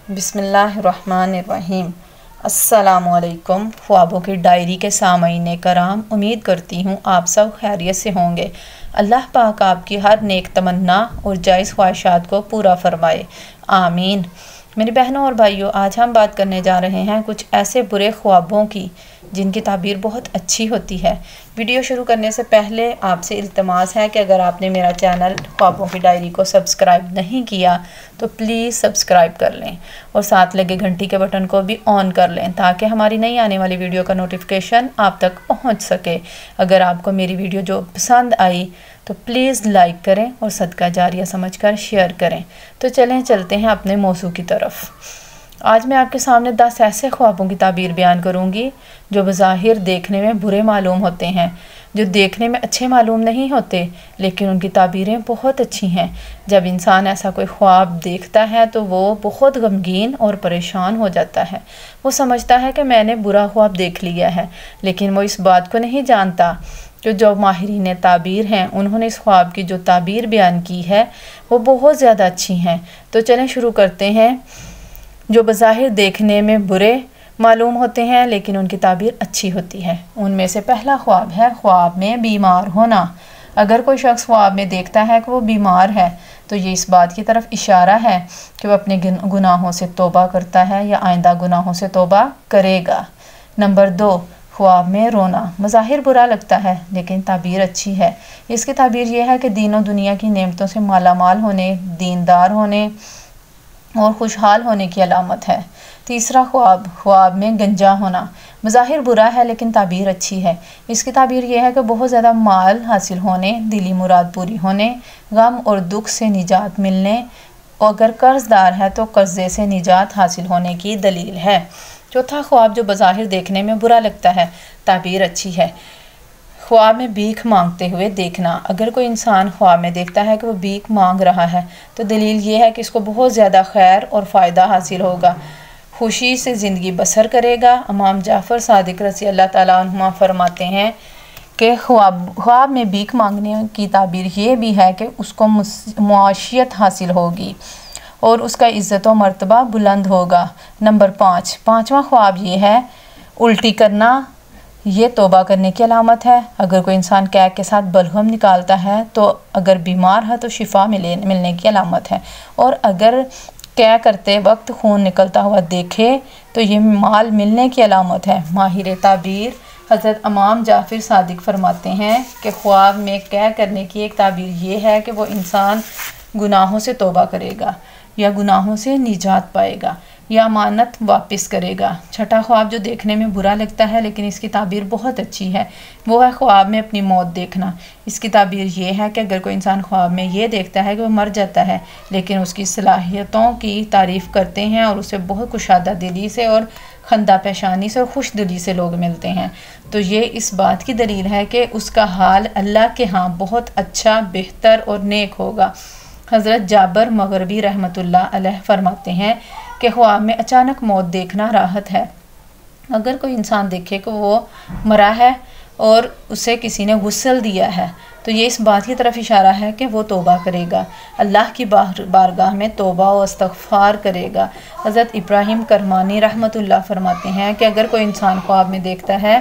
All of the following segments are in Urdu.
بسم اللہ الرحمن الرحیم۔ السلام علیکم خوابوں کی ڈائری کے سامعین کرام، امید کرتی ہوں آپ سب خیریت سے ہوں گے۔ اللہ پاک آپ کی ہر نیک تمنا اور جائز خواہشات کو پورا فرمائے، آمین۔ میری بہنوں اور بھائیوں، آج ہم بات کرنے جا رہے ہیں کچھ ایسے برے خوابوں کی جن کی تعبیر بہت اچھی ہوتی ہے۔ ویڈیو شروع کرنے سے پہلے آپ سے التماس ہے کہ اگر آپ نے میرا چینل خوابوں کی ڈائری کو سبسکرائب نہیں کیا تو پلیز سبسکرائب کر لیں اور ساتھ لگے گھنٹی کے بٹن کو بھی آن کر لیں تاکہ ہماری نئی آنے والی ویڈیو کا نوٹیفیکیشن آپ تک پہنچ سکے۔ اگر آپ کو میری ویڈیو جو پسند آئی تو پلیز لائک کریں اور صدقہ جاریہ سمجھ کر شیئر کریں۔ تو چلتے ہیں اپنے موضوع کی طرف۔ آج میں آپ کے سامنے 10 ایسے خوابوں کی تعبیر بیان کروں گی جو بظاہر دیکھنے میں برے معلوم ہوتے ہیں، جو دیکھنے میں اچھے معلوم نہیں ہوتے لیکن ان کی تعبیریں بہت اچھی ہیں۔ جب انسان ایسا کوئی خواب دیکھتا ہے تو وہ بہت غمگین اور پریشان ہو جاتا ہے۔ وہ سمجھتا ہے کہ میں نے برا خواب دیکھ لیا ہے، لیکن وہ اس بات کو نہیں جانتا کہ جو ماہرین تعبیر ہیں انہوں نے اس خواب کی جو تعبیر بیان کی ہے وہ بہت زیادہ اچھی ہیں۔ تو چلیں شروع کرتے ہیں۔ جو بظاہر دیکھنے میں برے معلوم ہوتے ہیں لیکن ان کی تعبیر اچھی ہوتی ہے، ان میں سے پہلا خواب ہے خواب میں بیمار ہونا۔ اگر کوئی شخص خواب میں دیکھتا ہے کہ وہ بیمار ہے تو یہ اس بات کی طرف اشارہ ہے کہ وہ اپنے گناہوں سے توبہ کرتا ہے یا آئندہ گناہوں سے توبہ کرے گا۔ نمبر 2، خواب میں رونا۔ بظاہر برا لگتا ہے لیکن تعبیر اچھی ہے۔ اس کی تعبیر یہ ہے کہ دین و دنیا کی نعمتوں سے مالا مال ہونے، دیندار ہونے اور خوشحال ہونے کی علامت ہے۔ تیسرا خواب میں گنجا ہونا۔ بظاہر برا ہے لیکن تعبیر اچھی ہے۔ اس کی تعبیر یہ ہے کہ بہت زیادہ مال حاصل ہونے، دلی مراد پوری ہونے، غم اور دکھ سے نجات ملنے، اور اگر قرض دار ہے تو قرضے سے نجات حاصل ہونے کی دلیل ہے۔ چوتھا خواب جو بظاہر دیکھنے میں برا لگتا ہے، تعبیر اچھی ہے۔ خواب میں بھیک مانگتے ہوئے دیکھنا۔ اگر کوئی انسان خواب میں دیکھتا ہے کہ وہ بھیک مانگ رہا ہے تو دلیل یہ ہے کہ اس کو بہت زیادہ خیر اور فائدہ حاصل ہوگا، خوشی سے زندگی بسر کرے گا۔ امام جعفر صادق رضی اللہ تعالیٰ عنہما فرماتے ہیں کہ خواب میں بھیک مانگنے کی تعبیر یہ بھی ہے کہ اس کو معاشیت حاصل ہوگی اور اس کا عزت و مرتبہ بلند ہوگا۔ نمبر 5، پانچواں خواب یہ ہے الٹی کرنا۔ یہ توبہ کرنے کی علامت ہے۔ اگر کوئی انسان کیک کے ساتھ بلغم نکالتا ہے تو اگر بیمار ہے تو شفا ملنے کی علامت ہے، اور اگر کیک کرتے وقت خون نکلتا ہوا دیکھے تو یہ مال ملنے کی علامت ہے۔ ماہر تعبیر حضرت امام جعفر صادق فرماتے ہیں کہ خواب میں کیک کرنے کی ایک تعبیر یہ ہے کہ وہ انسان گناہوں سے توبہ کرے گا یا گناہوں سے نجات پائے گا یا امانت واپس کرے گا۔ چھٹا خواب جو دیکھنے میں برا لگتا ہے لیکن اس کی تعبیر بہت اچھی ہے، وہ ہے خواب میں اپنی موت دیکھنا۔ اس کی تعبیر یہ ہے کہ اگر کوئی انسان خواب میں یہ دیکھتا ہے کہ وہ مر جاتا ہے لیکن اس کی صلاحیتوں کی تعریف کرتے ہیں اور اسے بہت کشادہ دلی سے اور خندہ پیشانی سے اور خوش دلی سے لوگ ملتے ہیں تو یہ اس بات کی دلیل ہے کہ اس کا حال اللہ کے ہاں بہت اچھا، بہتر اور نیک ہوگا۔ حضرت جابر مغربی رحمۃ اللہ علیہ فرماتے ہیں کہ خواب میں اچانک موت دیکھنا راحت ہے۔ اگر کوئی انسان دیکھے کہ وہ مرا ہے اور اسے کسی نے غسل دیا ہے تو یہ اس بات کی طرف اشارہ ہے کہ وہ توبہ کرے گا، اللہ کی بارگاہ میں توبہ و استغفار کرے گا۔ حضرت ابراہیم کرمانی رحمۃ اللہ فرماتے ہیں کہ اگر کوئی انسان خواب میں دیکھتا ہے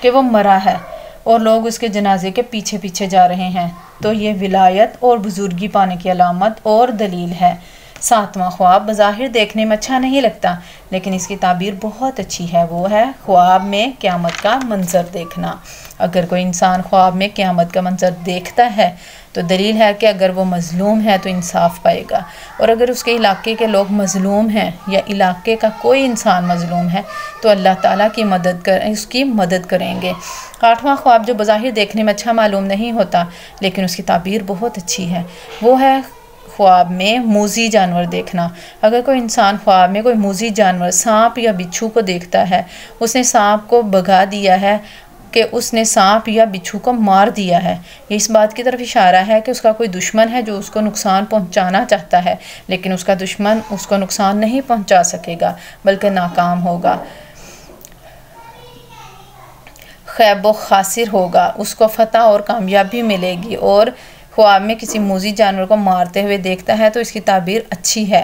کہ وہ مرا ہے اور لوگ اس کے جنازے کے پیچھے پیچھے جا رہے ہیں تو یہ ولایت اور بزرگی پانے کی علامت اور دلیل ہے۔ ساتواں خواب بظاہر دیکھنے میں اچھا نہیں لگتا لیکن اس کی تعبیر بہت اچھی ہے، وہ ہے خواب میں قیامت کا منظر دیکھنا۔ اگر کوئی انسان خواب میں قیامت کا منظر دیکھتا ہے تو دلیل ہے کہ اگر وہ مظلوم ہے تو انصاف پائے گا، اور اگر اس کے علاقے کے لوگ مظلوم ہیں یا علاقے کا کوئی انسان مظلوم ہے تو اللہ تعالیٰ کی اس کی مدد کریں گے۔ 8واں خواب جو بظاہر دیکھنے میں اچھا معلوم نہیں ہوتا لیکن اس کی تعبیر بہت اچھی ہے، وہ ہے خواب میں موذی جانور دیکھنا۔ اگر کوئی انسان خواب میں کوئی موذی جانور سانپ یا بچھو کو دیکھتا ہے، اس نے سانپ کو بھگا دیا ہے کہ اس نے سانپ یا بچھو کو مار دیا ہے، یہ اس بات کی طرف اشارہ ہے کہ اس کا کوئی دشمن ہے جو اس کو نقصان پہنچانا چاہتا ہے لیکن اس کا دشمن اس کو نقصان نہیں پہنچا سکے گا بلکہ ناکام ہوگا، خیب و خاسر ہوگا، اس کو فتح اور کامیابی ملے گی۔ اور خواب میں کسی موذی جانور کو مارتے ہوئے دیکھتا ہے تو اس کی تعبیر اچھی ہے۔